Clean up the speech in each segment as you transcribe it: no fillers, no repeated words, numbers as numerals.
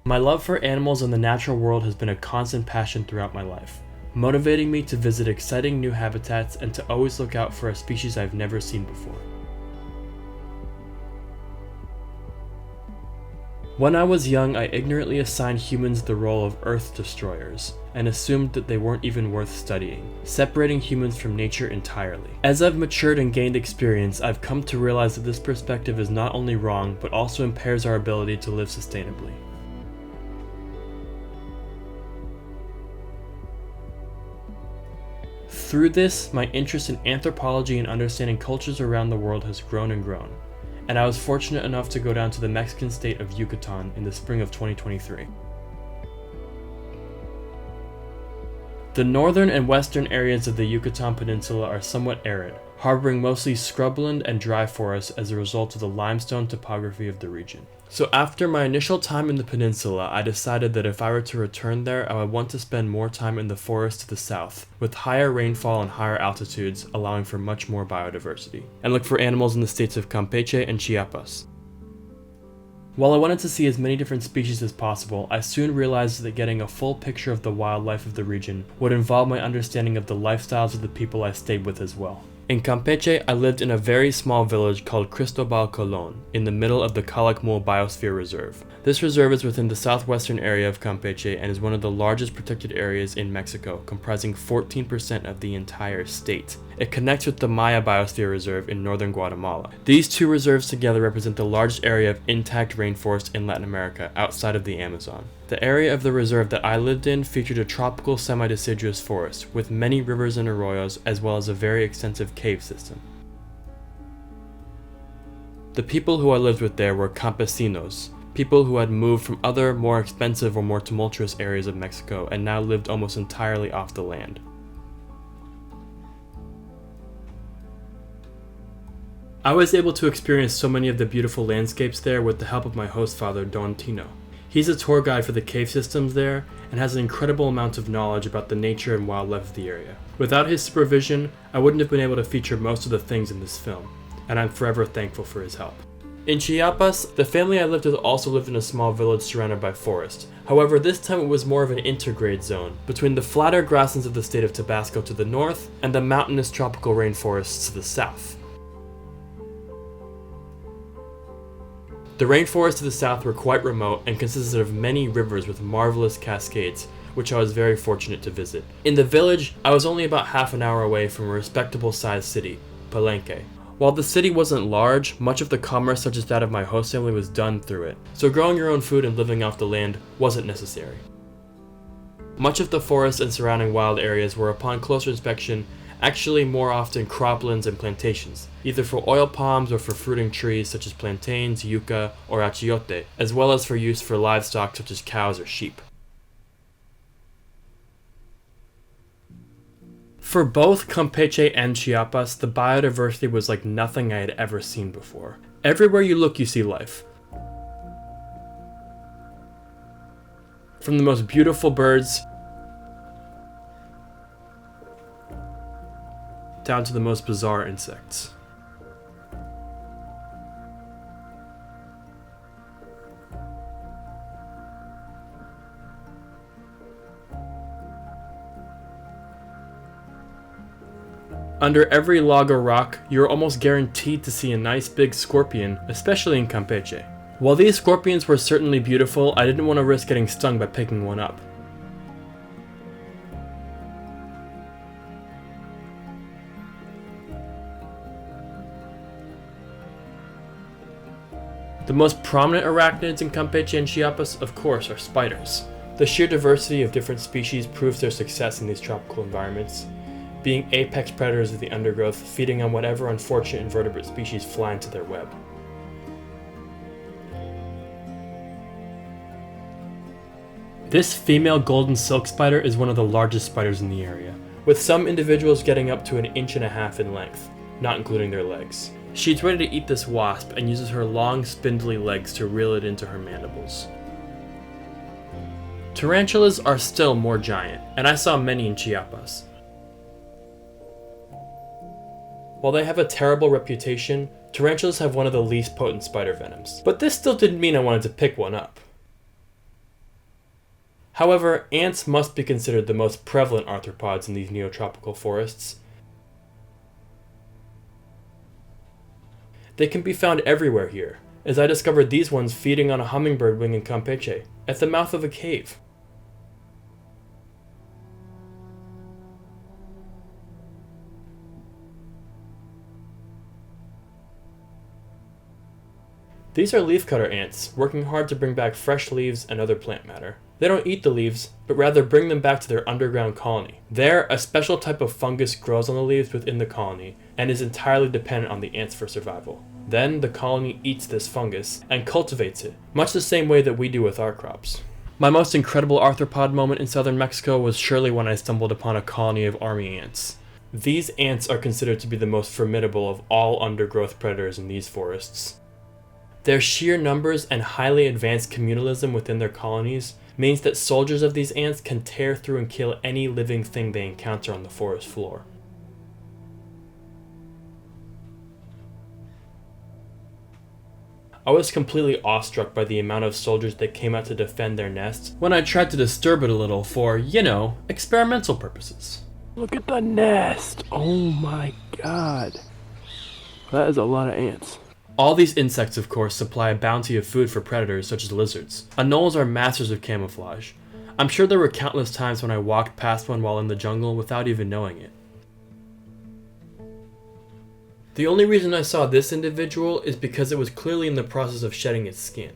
My love for animals and the natural world has been a constant passion throughout my life, motivating me to visit exciting new habitats and to always look out for a species I've never seen before. When I was young, I ignorantly assigned humans the role of Earth destroyers, and assumed that they weren't even worth studying, separating humans from nature entirely. As I've matured and gained experience, I've come to realize that this perspective is not only wrong, but also impairs our ability to live sustainably. Through this, my interest in anthropology and understanding cultures around the world has grown and grown, and I was fortunate enough to go down to the Mexican state of Yucatan in the spring of 2023. The northern and western areas of the Yucatan Peninsula are somewhat arid, harboring mostly scrubland and dry forests as a result of the limestone topography of the region. So after my initial time in the peninsula, I decided that if I were to return there, I would want to spend more time in the forest to the south, with higher rainfall and higher altitudes, allowing for much more biodiversity, and look for animals in the states of Campeche and Chiapas. While I wanted to see as many different species as possible, I soon realized that getting a full picture of the wildlife of the region would involve my understanding of the lifestyles of the people I stayed with as well. In Campeche, I lived in a very small village called Cristobal Colon, in the middle of the Calakmul Biosphere Reserve. This reserve is within the southwestern area of Campeche and is one of the largest protected areas in Mexico, comprising 14% of the entire state. It connects with the Maya Biosphere Reserve in northern Guatemala. These two reserves together represent the largest area of intact rainforest in Latin America, outside of the Amazon. The area of the reserve that I lived in featured a tropical semi-deciduous forest, with many rivers and arroyos, as well as a very extensive cave system. The people who I lived with there were campesinos, people who had moved from other, more expensive or more tumultuous areas of Mexico and now lived almost entirely off the land. I was able to experience so many of the beautiful landscapes there with the help of my host father, Don Tino. He's a tour guide for the cave systems there and has an incredible amount of knowledge about the nature and wildlife of the area. Without his supervision, I wouldn't have been able to feature most of the things in this film, and I'm forever thankful for his help. In Chiapas, the family I lived with also lived in a small village surrounded by forest. However, this time it was more of an intergrade zone, between the flatter grasslands of the state of Tabasco to the north and the mountainous tropical rainforests to the south. The rainforests to the south were quite remote and consisted of many rivers with marvelous cascades, which I was very fortunate to visit. In the village, I was only about half an hour away from a respectable sized city, Palenque. While the city wasn't large, much of the commerce such as that of my host family was done through it, so growing your own food and living off the land wasn't necessary. Much of the forest and surrounding wild areas were, upon closer inspection, actually more often croplands and plantations, either for oil palms or for fruiting trees such as plantains, yucca, or achiote, as well as for use for livestock such as cows or sheep. For both Campeche and Chiapas, the biodiversity was like nothing I had ever seen before. Everywhere you look, you see life. From the most beautiful birds down to the most bizarre insects. Under every log or rock, you're almost guaranteed to see a nice big scorpion, especially in Campeche. While these scorpions were certainly beautiful, I didn't want to risk getting stung by picking one up. The most prominent arachnids in Campeche and Chiapas, of course, are spiders. The sheer diversity of different species proves their success in these tropical environments, being apex predators of the undergrowth, feeding on whatever unfortunate invertebrate species fly into their web. This female golden silk spider is one of the largest spiders in the area, with some individuals getting up to 1.5 inches in length, not including their legs. She's ready to eat this wasp and uses her long, spindly legs to reel it into her mandibles. Tarantulas are still more giant, and I saw many in Chiapas. While they have a terrible reputation, tarantulas have one of the least potent spider venoms. But this still didn't mean I wanted to pick one up. However, ants must be considered the most prevalent arthropods in these neotropical forests. They can be found everywhere here, as I discovered these ones feeding on a hummingbird wing in Campeche, at the mouth of a cave. These are leafcutter ants, working hard to bring back fresh leaves and other plant matter. They don't eat the leaves, but rather bring them back to their underground colony. There, a special type of fungus grows on the leaves within the colony, and is entirely dependent on the ants for survival. Then, the colony eats this fungus, and cultivates it, much the same way that we do with our crops. My most incredible arthropod moment in southern Mexico was surely when I stumbled upon a colony of army ants. These ants are considered to be the most formidable of all undergrowth predators in these forests. Their sheer numbers and highly advanced communalism within their colonies means that soldiers of these ants can tear through and kill any living thing they encounter on the forest floor. I was completely awestruck by the amount of soldiers that came out to defend their nests when I tried to disturb it a little for, experimental purposes. Look at the nest! Oh my god. That is a lot of ants. All these insects, of course, supply a bounty of food for predators such as lizards. Anoles are masters of camouflage. I'm sure there were countless times when I walked past one while in the jungle without even knowing it. The only reason I saw this individual is because it was clearly in the process of shedding its skin.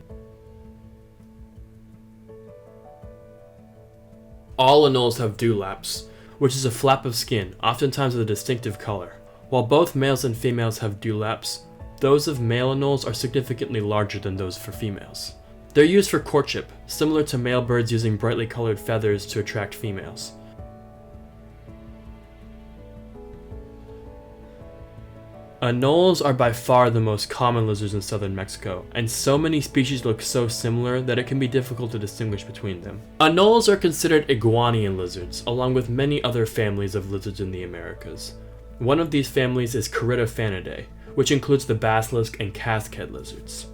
All anoles have dewlaps, which is a flap of skin, oftentimes of a distinctive color. While both males and females have dewlaps, those of male anoles are significantly larger than those for females. They're used for courtship, similar to male birds using brightly colored feathers to attract females. Anoles are by far the most common lizards in southern Mexico, and so many species look so similar that it can be difficult to distinguish between them. Anoles are considered iguanian lizards, along with many other families of lizards in the Americas. One of these families is Corydophanidae, which includes the basilisk and casquehead lizards.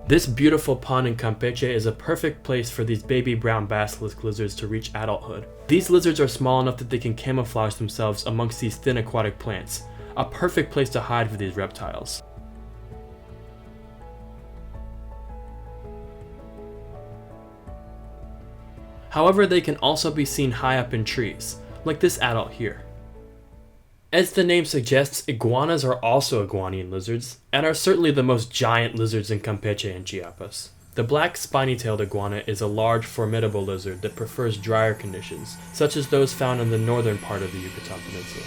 This beautiful pond in Campeche is a perfect place for these baby brown basilisk lizards to reach adulthood. These lizards are small enough that they can camouflage themselves amongst these thin aquatic plants, a perfect place to hide for these reptiles. However, they can also be seen high up in trees, like this adult here. As the name suggests, iguanas are also iguanian lizards, and are certainly the most giant lizards in Campeche and Chiapas. The black spiny-tailed iguana is a large, formidable lizard that prefers drier conditions, such as those found in the northern part of the Yucatan Peninsula.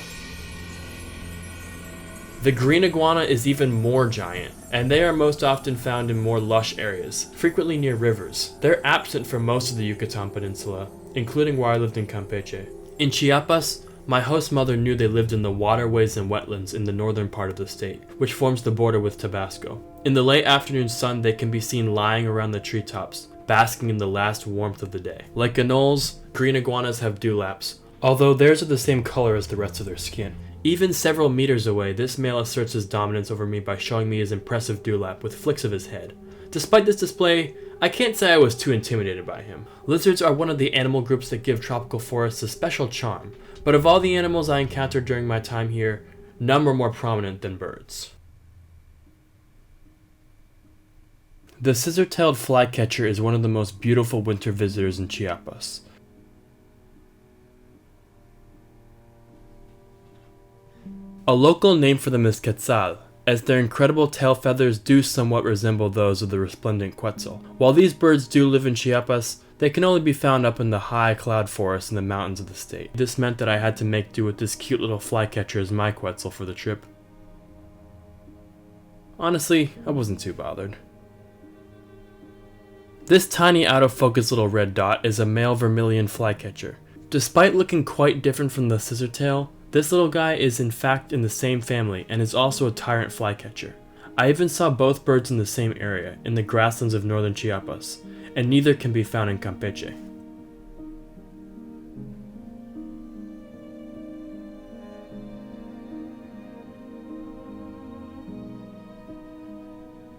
The green iguana is even more giant, and they are most often found in more lush areas, frequently near rivers. They're absent from most of the Yucatan Peninsula, including where I lived in Campeche. In Chiapas, my host mother knew they lived in the waterways and wetlands in the northern part of the state, which forms the border with Tabasco. In the late afternoon sun, they can be seen lying around the treetops, basking in the last warmth of the day. Like anoles, green iguanas have dewlaps, although theirs are the same color as the rest of their skin. Even several meters away, this male asserts his dominance over me by showing me his impressive dewlap with flicks of his head. Despite this display, I can't say I was too intimidated by him. Lizards are one of the animal groups that give tropical forests a special charm, but of all the animals I encountered during my time here, none were more prominent than birds. The scissor-tailed flycatcher is one of the most beautiful winter visitors in Chiapas. A local name for them is quetzal, as their incredible tail feathers do somewhat resemble those of the resplendent quetzal. While these birds do live in Chiapas, they can only be found up in the high cloud forests in the mountains of the state. This meant that I had to make do with this cute little flycatcher as my quetzal for the trip. Honestly, I wasn't too bothered. This tiny out-of-focus little red dot is a male vermilion flycatcher. Despite looking quite different from the scissortail, this little guy is in fact in the same family and is also a tyrant flycatcher. I even saw both birds in the same area, in the grasslands of northern Chiapas, and neither can be found in Campeche.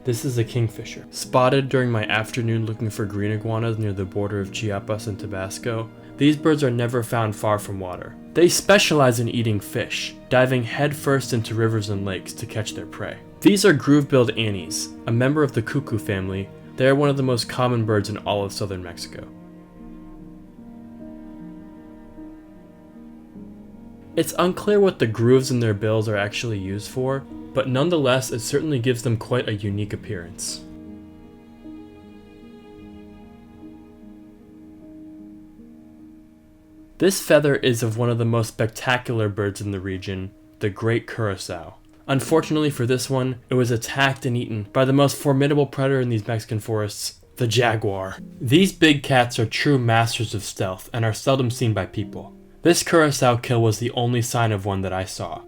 This is a kingfisher. Spotted during my afternoon looking for green iguanas near the border of Chiapas and Tabasco, these birds are never found far from water. They specialize in eating fish, diving headfirst into rivers and lakes to catch their prey. These are groove-billed annies, a member of the cuckoo family. They are one of the most common birds in all of southern Mexico. It's unclear what the grooves in their bills are actually used for, but nonetheless it certainly gives them quite a unique appearance. This feather is of one of the most spectacular birds in the region, the great curassow. Unfortunately for this one, it was attacked and eaten by the most formidable predator in these Mexican forests, the jaguar. These big cats are true masters of stealth and are seldom seen by people. This curassow kill was the only sign of one that I saw.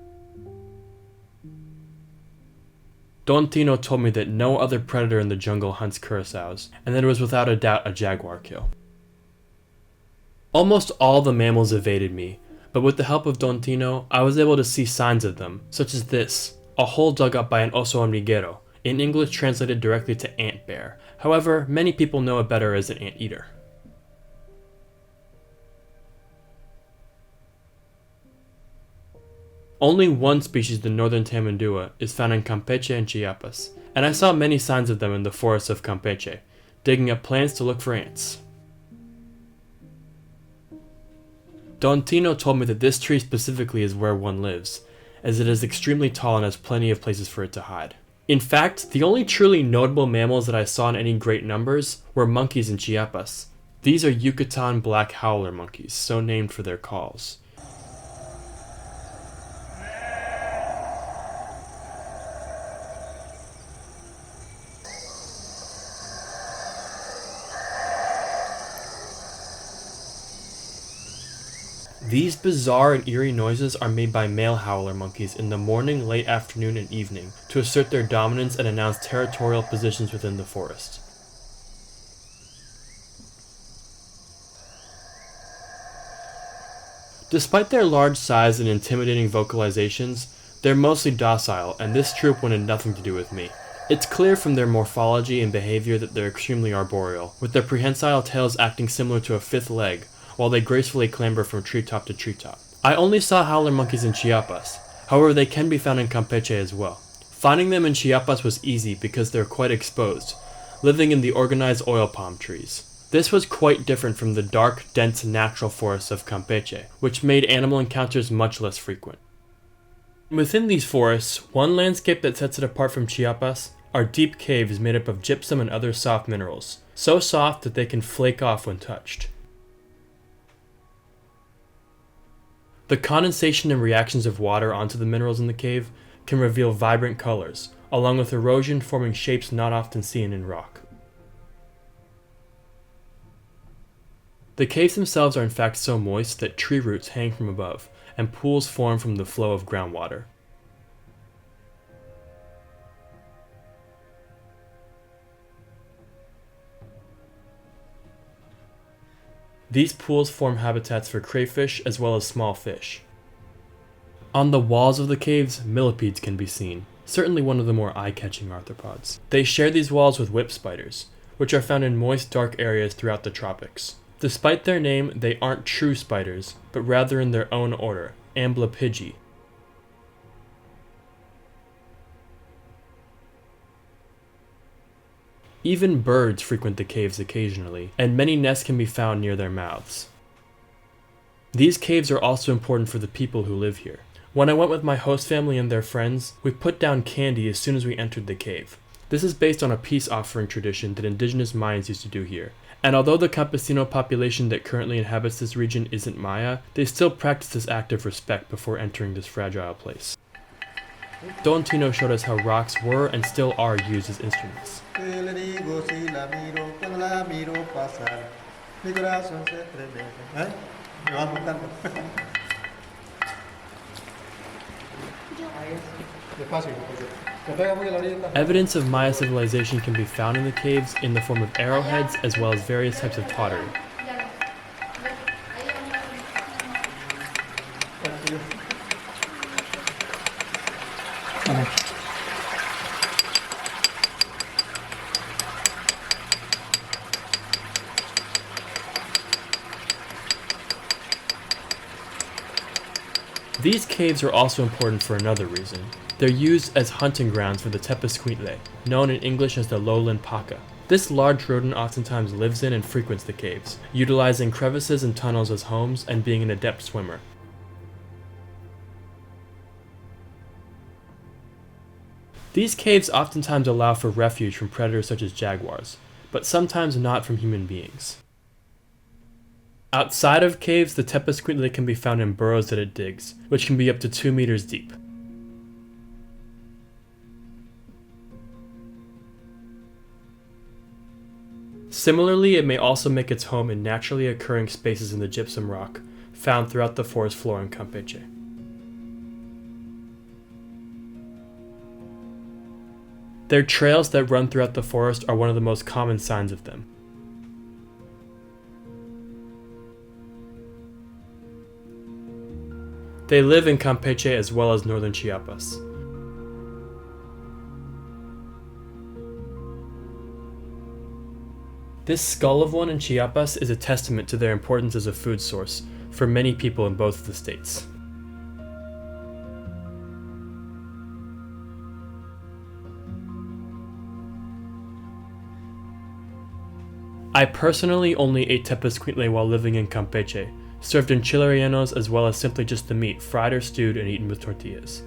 Don Tino told me that no other predator in the jungle hunts curassows, and that it was without a doubt a jaguar kill. Almost all the mammals evaded me, but with the help of Don Tino, I was able to see signs of them, such as this, a hole dug up by an oso hormiguero, in English translated directly to ant bear. However, many people know it better as an anteater. Only one species, the northern tamandua, is found in Campeche and Chiapas, and I saw many signs of them in the forests of Campeche, digging up plants to look for ants. Don Tino told me that this tree specifically is where one lives, as it is extremely tall and has plenty of places for it to hide. In fact, the only truly notable mammals that I saw in any great numbers were monkeys in Chiapas. These are Yucatan black howler monkeys, so named for their calls. These bizarre and eerie noises are made by male howler monkeys in the morning, late afternoon, and evening to assert their dominance and announce territorial positions within the forest. Despite their large size and intimidating vocalizations, they're mostly docile, and this troop wanted nothing to do with me. It's clear from their morphology and behavior that they're extremely arboreal, with their prehensile tails acting similar to a fifth leg, while they gracefully clamber from treetop to treetop. I only saw howler monkeys in Chiapas, however they can be found in Campeche as well. Finding them in Chiapas was easy because they're quite exposed, living in the organized oil palm trees. This was quite different from the dark, dense natural forests of Campeche, which made animal encounters much less frequent. Within these forests, one landscape that sets it apart from Chiapas are deep caves made up of gypsum and other soft minerals, so soft that they can flake off when touched. The condensation and reactions of water onto the minerals in the cave can reveal vibrant colors, along with erosion forming shapes not often seen in rock. The caves themselves are in fact so moist that tree roots hang from above, and pools form from the flow of groundwater. These pools form habitats for crayfish as well as small fish. On the walls of the caves, millipedes can be seen, certainly one of the more eye-catching arthropods. They share these walls with whip spiders, which are found in moist, dark areas throughout the tropics. Despite their name, they aren't true spiders, but rather in their own order, Amblypygi. Even birds frequent the caves occasionally, and many nests can be found near their mouths. These caves are also important for the people who live here. When I went with my host family and their friends, we put down candy as soon as we entered the cave. This is based on a peace offering tradition that indigenous Mayans used to do here. And although the campesino population that currently inhabits this region isn't Maya, they still practice this act of respect before entering this fragile place. Don Tino showed us how rocks were and still are used as instruments. Evidence of Maya civilization can be found in the caves in the form of arrowheads as well as various types of pottery. These caves are also important for another reason. They're used as hunting grounds for the tepescuintle, known in English as the lowland paca. This large rodent oftentimes lives in and frequents the caves, utilizing crevices and tunnels as homes and being an adept swimmer. These caves oftentimes allow for refuge from predators such as jaguars, but sometimes not from human beings. Outside of caves, the tepescuintle can be found in burrows that it digs, which can be up to 2 meters deep. Similarly, it may also make its home in naturally occurring spaces in the gypsum rock, found throughout the forest floor in Campeche. Their trails that run throughout the forest are one of the most common signs of them. They live in Campeche as well as northern Chiapas. This skull of one in Chiapas is a testament to their importance as a food source for many people in both of the states. I personally only ate tepescuintle while living in Campeche, served in chile rellenos as well as simply just the meat, fried or stewed and eaten with tortillas.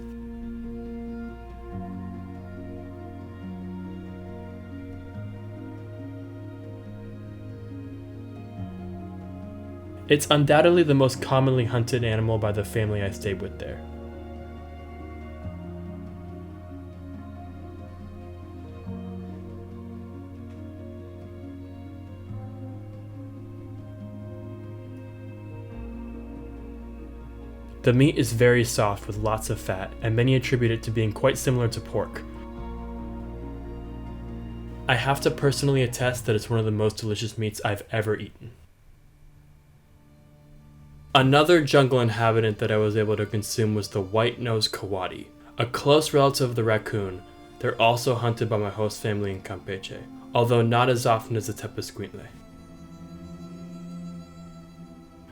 It's undoubtedly the most commonly hunted animal by the family I stayed with there. The meat is very soft with lots of fat, and many attribute it to being quite similar to pork. I have to personally attest that it's one of the most delicious meats I've ever eaten. Another jungle inhabitant that I was able to consume was the white-nosed coati, a close relative of the raccoon. They're also hunted by my host family in Campeche, although not as often as the tepescuintle.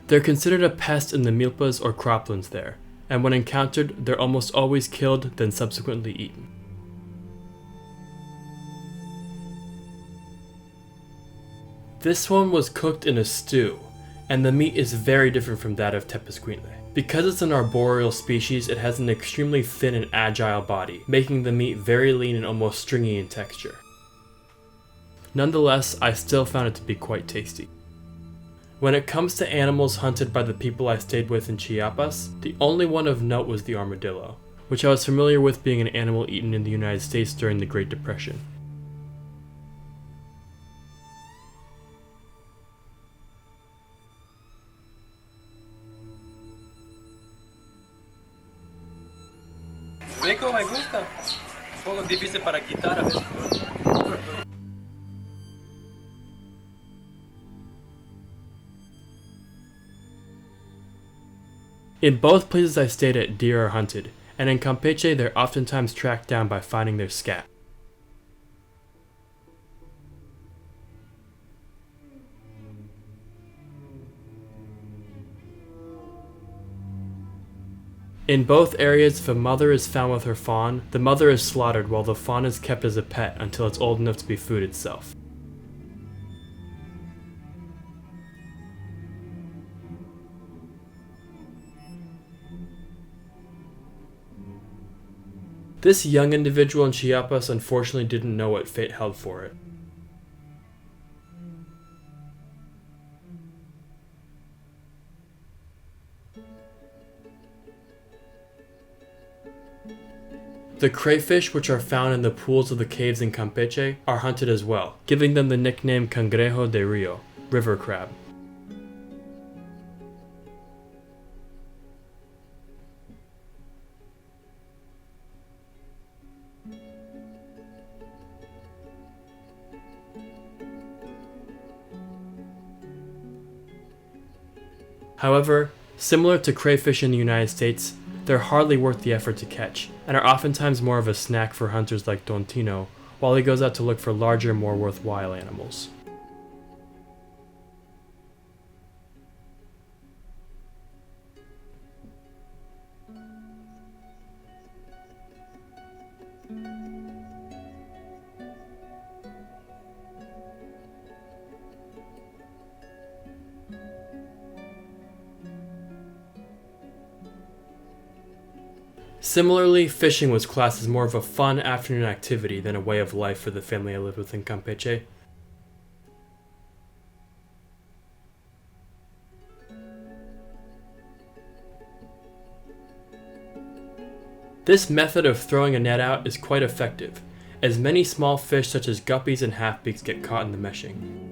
They're considered a pest in the milpas or croplands there, and when encountered, they're almost always killed, then subsequently eaten. This one was cooked in a stew, and the meat is very different from that of tepescuintle. Because it's an arboreal species, it has an extremely thin and agile body, making the meat very lean and almost stringy in texture. Nonetheless, I still found it to be quite tasty. When it comes to animals hunted by the people I stayed with in Chiapas, the only one of note was the armadillo, which I was familiar with being an animal eaten in the United States during the Great Depression. Rico me gusta. Un poco difícil para quitar a veces. In both places I stayed at, deer are hunted, and in Campeche they're oftentimes tracked down by finding their scat. In both areas, if a mother is found with her fawn, the mother is slaughtered while the fawn is kept as a pet until it's old enough to be food itself. This young individual in Chiapas unfortunately didn't know what fate held for it. The crayfish, which are found in the pools of the caves in Campeche, are hunted as well, giving them the nickname cangrejo de rio, river crab. However, similar to crayfish in the United States, they're hardly worth the effort to catch, and are oftentimes more of a snack for hunters like Don Tino, while he goes out to look for larger, more worthwhile animals. Similarly, fishing was classed as more of a fun afternoon activity than a way of life for the family I lived with in Campeche. This method of throwing a net out is quite effective, as many small fish such as guppies and half-beaks get caught in the meshing.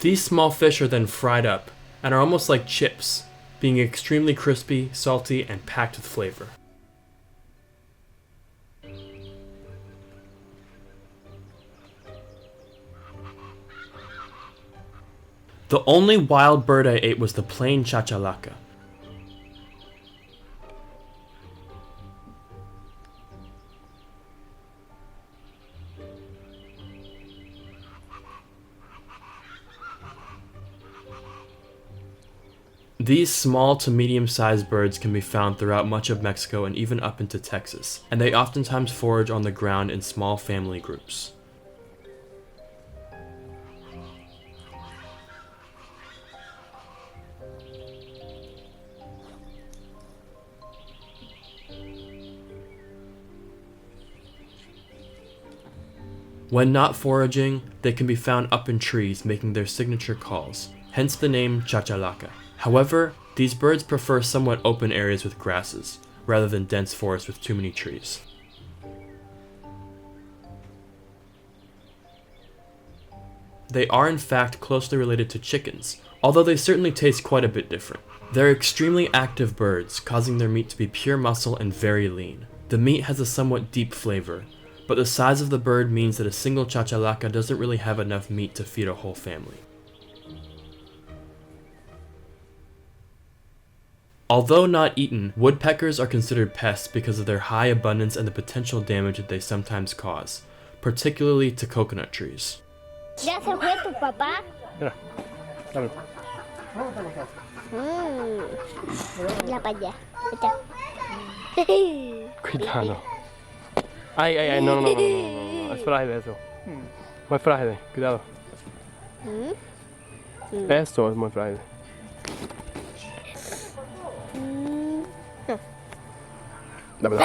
These small fish are then fried up, and are almost like chips, being extremely crispy, salty, and packed with flavor. The only wild bird I ate was the plain chachalaca. These small to medium-sized birds can be found throughout much of Mexico and even up into Texas, and they oftentimes forage on the ground in small family groups. When not foraging, they can be found up in trees making their signature calls, hence the name chachalaca. However, these birds prefer somewhat open areas with grasses, rather than dense forests with too many trees. They are in fact closely related to chickens, although they certainly taste quite a bit different. They're extremely active birds, causing their meat to be pure muscle and very lean. The meat has a somewhat deep flavor, but the size of the bird means that a single chachalaca doesn't really have enough meat to feed a whole family. Although not eaten, woodpeckers are considered pests because of their high abundance and the potential damage that they sometimes cause, particularly to coconut trees. ¿Ya se fue tu papá? Mira, dame. La para allá. Cuidado. Ay, no. Es frágil eso. Muy frágil, cuidado. Esto es muy frágil. Dámelo.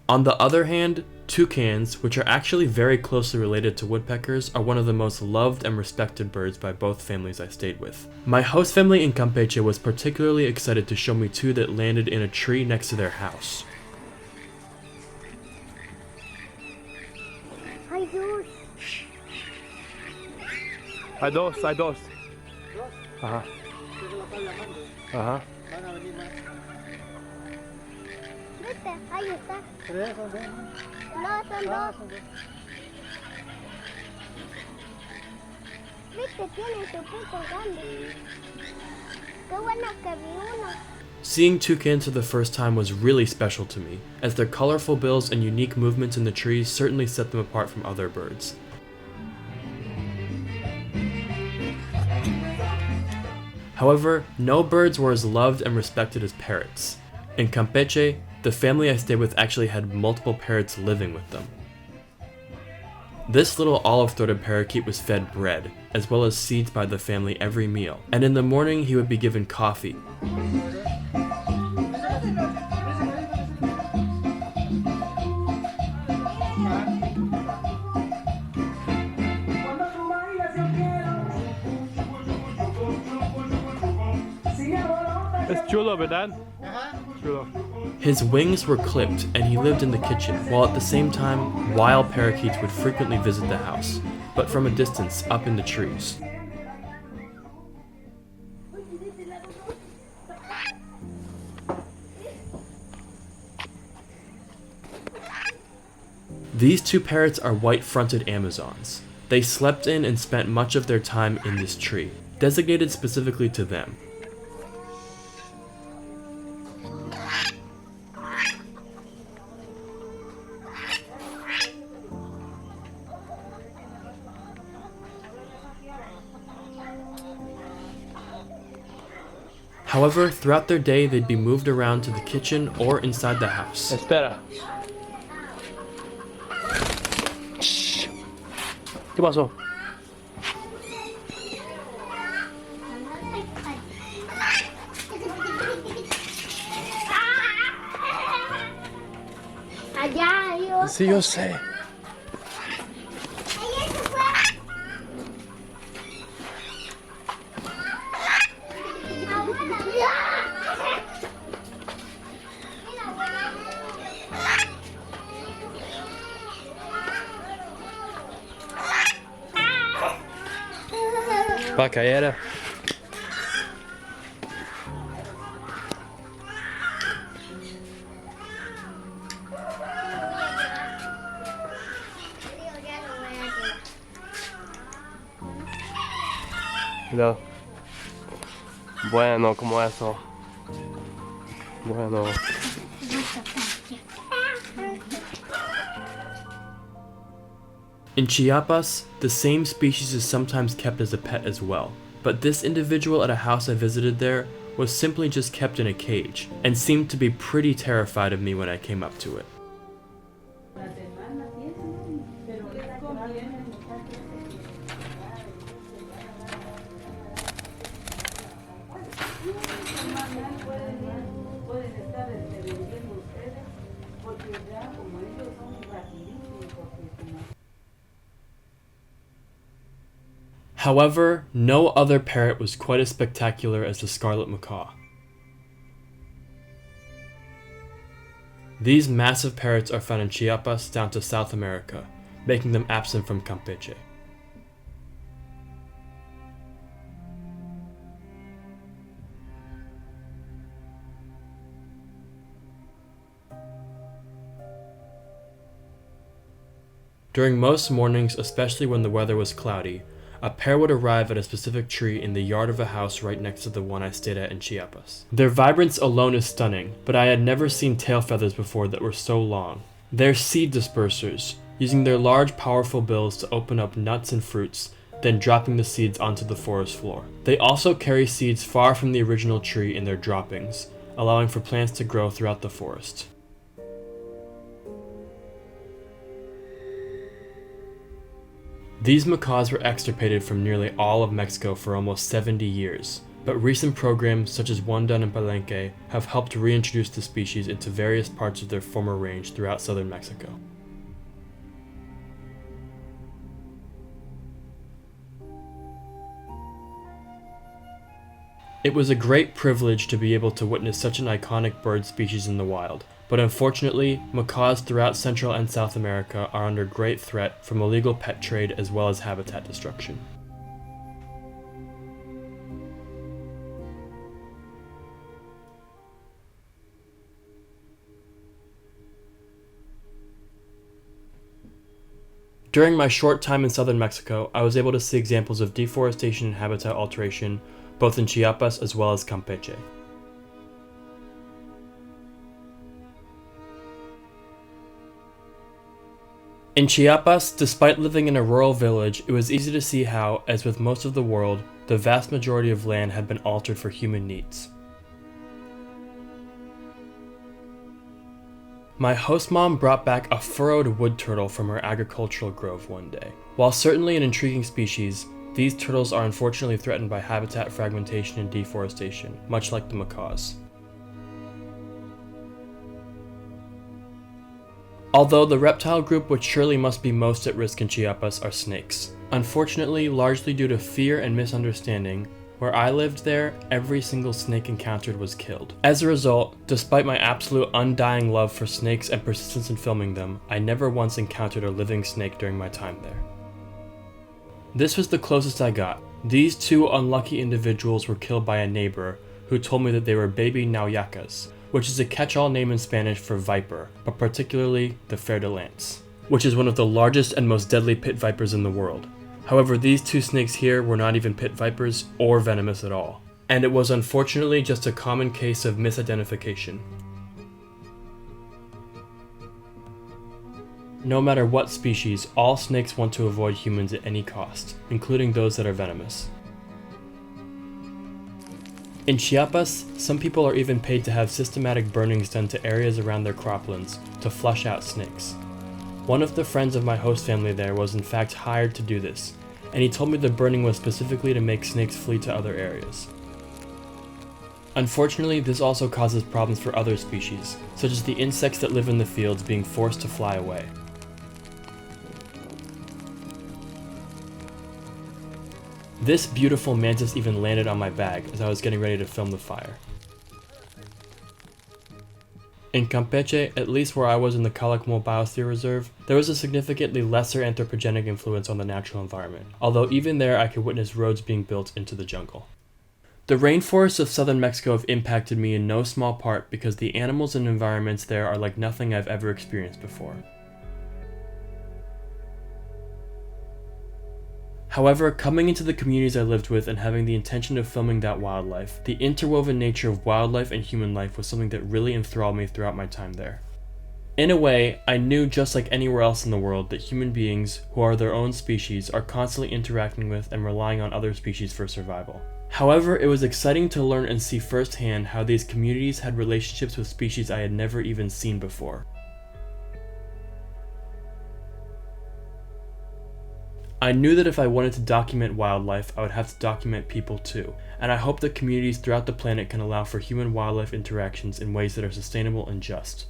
On the other hand, toucans, which are actually very closely related to woodpeckers, are one of the most loved and respected birds by both families I stayed with. My host family in Campeche was particularly excited to show me two that landed in a tree next to their house. Hay dos. Hay dos. Ajá. Ajá. ¿Viste? Ahí está. No, son dos. ¿Viste? Tienen su pico grande. Qué bueno que vi uno. Seeing toucans for the first time was really special to me, as their colorful bills and unique movements in the trees certainly set them apart from other birds. However, no birds were as loved and respected as parrots. In Campeche, the family I stayed with actually had multiple parrots living with them. This little olive-throated parakeet was fed bread, as well as seeds by the family every meal, and in the morning he would be given coffee. Es chulo, ¿verdad? Chulo. His wings were clipped and he lived in the kitchen, while at the same time, wild parakeets would frequently visit the house, but from a distance up in the trees. These two parrots are white-fronted Amazons. They slept in and spent much of their time in this tree, designated specifically to them. However, throughout their day, they'd be moved around to the kitchen or inside the house. Espera. Shh. ¿Qué pasó? Allá hay otro. Sí, yo sé. Ahí se fue. Pacaera. Cuidado. Bueno, como eso. Bueno. In Chiapas, the same species is sometimes kept as a pet as well, but this individual at a house I visited there was simply just kept in a cage, and seemed to be pretty terrified of me when I came up to it. However, no other parrot was quite as spectacular as the scarlet macaw. These massive parrots are found in Chiapas down to South America, making them absent from Campeche. During most mornings, especially when the weather was cloudy, a pair would arrive at a specific tree in the yard of a house right next to the one I stayed at in Chiapas. Their vibrance alone is stunning, but I had never seen tail feathers before that were so long. They're seed dispersers, using their large, powerful bills to open up nuts and fruits, then dropping the seeds onto the forest floor. They also carry seeds far from the original tree in their droppings, allowing for plants to grow throughout the forest. These macaws were extirpated from nearly all of Mexico for almost 70 years, but recent programs such as one done in Palenque have helped reintroduce the species into various parts of their former range throughout southern Mexico. It was a great privilege to be able to witness such an iconic bird species in the wild, but unfortunately, macaws throughout Central and South America are under great threat from illegal pet trade as well as habitat destruction. During my short time in southern Mexico, I was able to see examples of deforestation and habitat alteration both in Chiapas as well as Campeche. In Chiapas, despite living in a rural village, it was easy to see how, as with most of the world, the vast majority of land had been altered for human needs. My host mom brought back a furrowed wood turtle from her agricultural grove one day. While certainly an intriguing species, these turtles are unfortunately threatened by habitat fragmentation and deforestation, much like the macaws. Although the reptile group which surely must be most at risk in Chiapas are snakes. Unfortunately, largely due to fear and misunderstanding, where I lived there, every single snake encountered was killed. As a result, despite my absolute undying love for snakes and persistence in filming them, I never once encountered a living snake during my time there. This was the closest I got. These two unlucky individuals were killed by a neighbor who told me that they were baby nauyacas, which is a catch-all name in Spanish for viper, but particularly the fer de lance, which is one of the largest and most deadly pit vipers in the world. However, these two snakes here were not even pit vipers or venomous at all, and it was unfortunately just a common case of misidentification. No matter what species, all snakes want to avoid humans at any cost, including those that are venomous. In Chiapas, some people are even paid to have systematic burnings done to areas around their croplands to flush out snakes. One of the friends of my host family there was in fact hired to do this, and he told me the burning was specifically to make snakes flee to other areas. Unfortunately, this also causes problems for other species, such as the insects that live in the fields being forced to fly away. This beautiful mantis even landed on my bag as I was getting ready to film the fire. In Campeche, at least where I was in the Calakmul Biosphere Reserve, there was a significantly lesser anthropogenic influence on the natural environment, although even there I could witness roads being built into the jungle. The rainforests of southern Mexico have impacted me in no small part because the animals and environments there are like nothing I've ever experienced before. However, coming into the communities I lived with and having the intention of filming that wildlife, the interwoven nature of wildlife and human life was something that really enthralled me throughout my time there. In a way, I knew just like anywhere else in the world that human beings, who are their own species, are constantly interacting with and relying on other species for survival. However, it was exciting to learn and see firsthand how these communities had relationships with species I had never even seen before. I knew that if I wanted to document wildlife, I would have to document people too, and I hope that communities throughout the planet can allow for human-wildlife interactions in ways that are sustainable and just.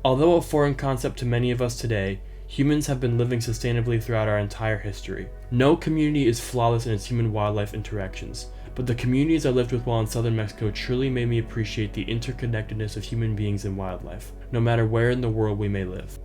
Although a foreign concept to many of us today, humans have been living sustainably throughout our entire history. No community is flawless in its human-wildlife interactions, but the communities I lived with while in southern Mexico truly made me appreciate the interconnectedness of human beings and wildlife, no matter where in the world we may live.